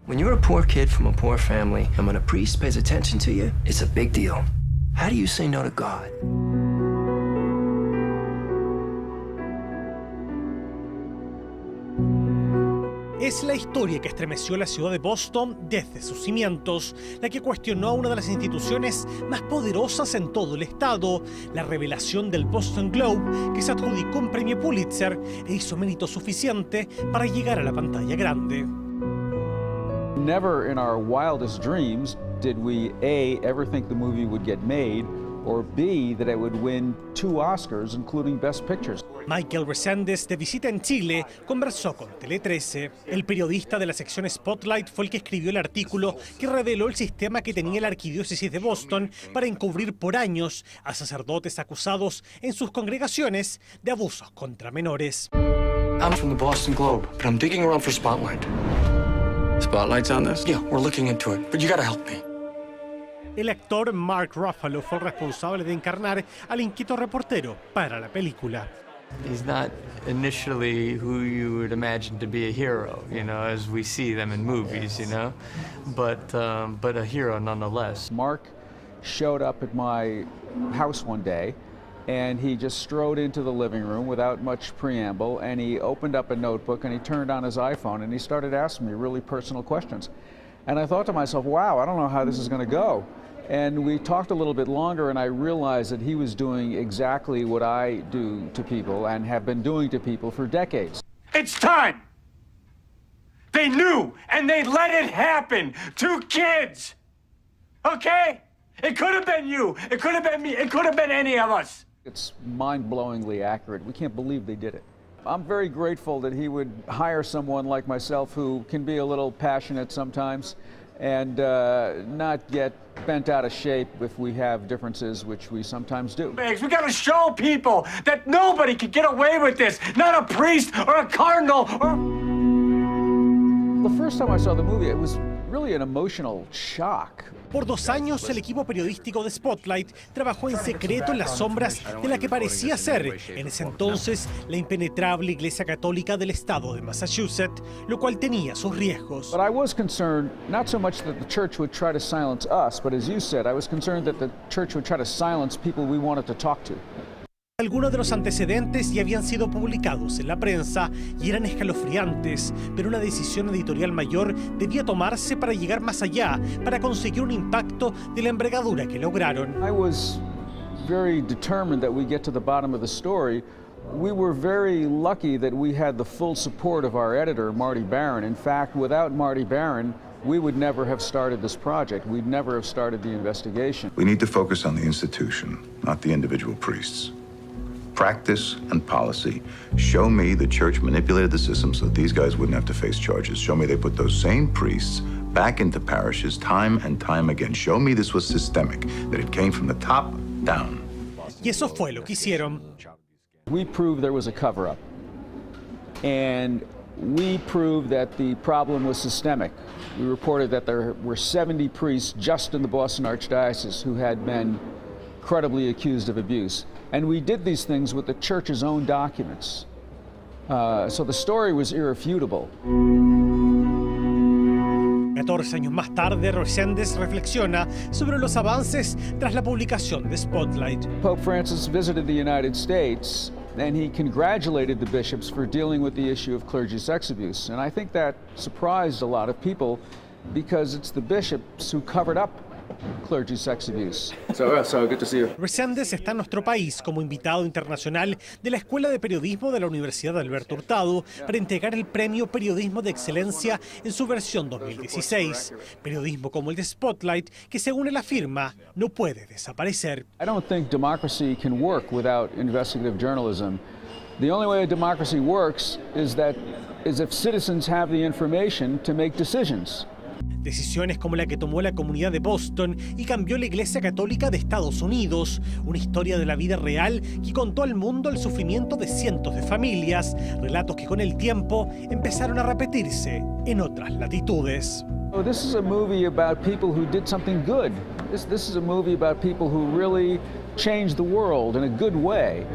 When you're a poor kid from a poor family, and when a priest pays attention to you, it's a big deal. How do you say no to God? Es la historia que estremeció la ciudad de Boston desde sus cimientos, la que cuestionó a una de las instituciones más poderosas en todo el estado, la revelación del Boston Globe, que se adjudicó un premio Pulitzer e hizo mérito suficiente para llegar a la pantalla grande. Never in our wildest dreams did we A, ever think the movie would get made, or B, that it would win 2 Oscars, including Best Pictures. Michael Rezendes, de visita en Chile, conversó con Tele13. El periodista de la sección Spotlight fue el que escribió el artículo que reveló el sistema que tenía la arquidiócesis de Boston para encubrir por años a sacerdotes acusados en sus congregaciones de abusos contra menores. I'm from the Boston Globe, but I'm digging around for Spotlight. Spotlight's on this? Yeah, we're looking into it, but you gotta help me. El actor Mark Ruffalo fue el responsable de encarnar al inquieto reportero para la película. He's not initially who you would imagine to be a hero, you know, as we see them in movies, you know, but a hero nonetheless. Mark showed up at my house one day, and he just strode into the living room without much preamble, and he opened up a notebook, and he turned on his iPhone, and he started asking me really personal questions. And I thought to myself, wow, I don't know how this is going to go. And we talked a little bit longer, and I realized that he was doing exactly what I do to people and have been doing to people for decades. It's time! They knew, and they let it happen! 2 kids! Okay? It could have been you, it could have been me, it could have been any of us! It's mind-blowingly accurate. We can't believe they did it. I'm very grateful that he would hire someone like myself who can be a little passionate sometimes and not get bent out of shape if we have differences, which we sometimes do. We gotta show people that nobody can get away with this, not a priest or a cardinal or... The first time I saw the movie, it was really an emotional shock. Por 2 años, el equipo periodístico de Spotlight trabajó en secreto en las sombras de la que parecía ser, en ese entonces, la impenetrable Iglesia Católica del estado de Massachusetts, lo cual tenía sus riesgos. But I was concerned, not so much that the church would try to silence us, but as you said, I was concerned that the church would try to silence people we wanted to talk to. Algunos de los antecedentes ya habían sido publicados en la prensa y eran escalofriantes, pero una decisión editorial mayor debía tomarse para llegar más allá, para conseguir un impacto de la envergadura que lograron. I was very determined that we get to the bottom of the story. We were very lucky that we had the full support of our editor, Marty Barron. In fact, without Marty Barron, we would never have started this project. We'd never have started the investigation. We need to focus on the institution, not the individual priests. Practice and policy. Show me the church manipulated the system so that these guys wouldn't have to face charges. Show me they put those same priests back into parishes time and time again. Show me this was systemic, that it came from the top down. Y eso fue lo que hicieron. We proved there was a cover-up. And we proved that the problem was systemic. We reported that there were 70 priests just in the Boston Archdiocese who had been credibly accused of abuse. And we did these things with the church's own documents. So the story was irrefutable. 14 años más tarde, Rezendes reflexiona sobre los avances tras la publicación de Spotlight. Pope Francis visited the United States, and he congratulated the bishops for dealing with the issue of clergy sex abuse. And I think that surprised a lot of people because it's the bishops who covered up clergy sex abuse. So good to see you. Rezendes está en nuestro país como invitado internacional de la Escuela de Periodismo de la Universidad de Alberto Hurtado para entregar el Premio Periodismo de Excelencia en su versión 2016. Periodismo como el de Spotlight, que según él afirma, no puede desaparecer. I don't think democracy can work without investigative journalism. The only way a democracy works is if citizens have the information to make decisions. Decisiones como la que tomó la comunidad de Boston y cambió la Iglesia Católica de Estados Unidos. Una historia de la vida real que contó al mundo el sufrimiento de cientos de familias. Relatos que con el tiempo empezaron a repetirse en otras latitudes. Oh, this is a movie about people who did something good. This is a movie about people who really changed the world in a good way.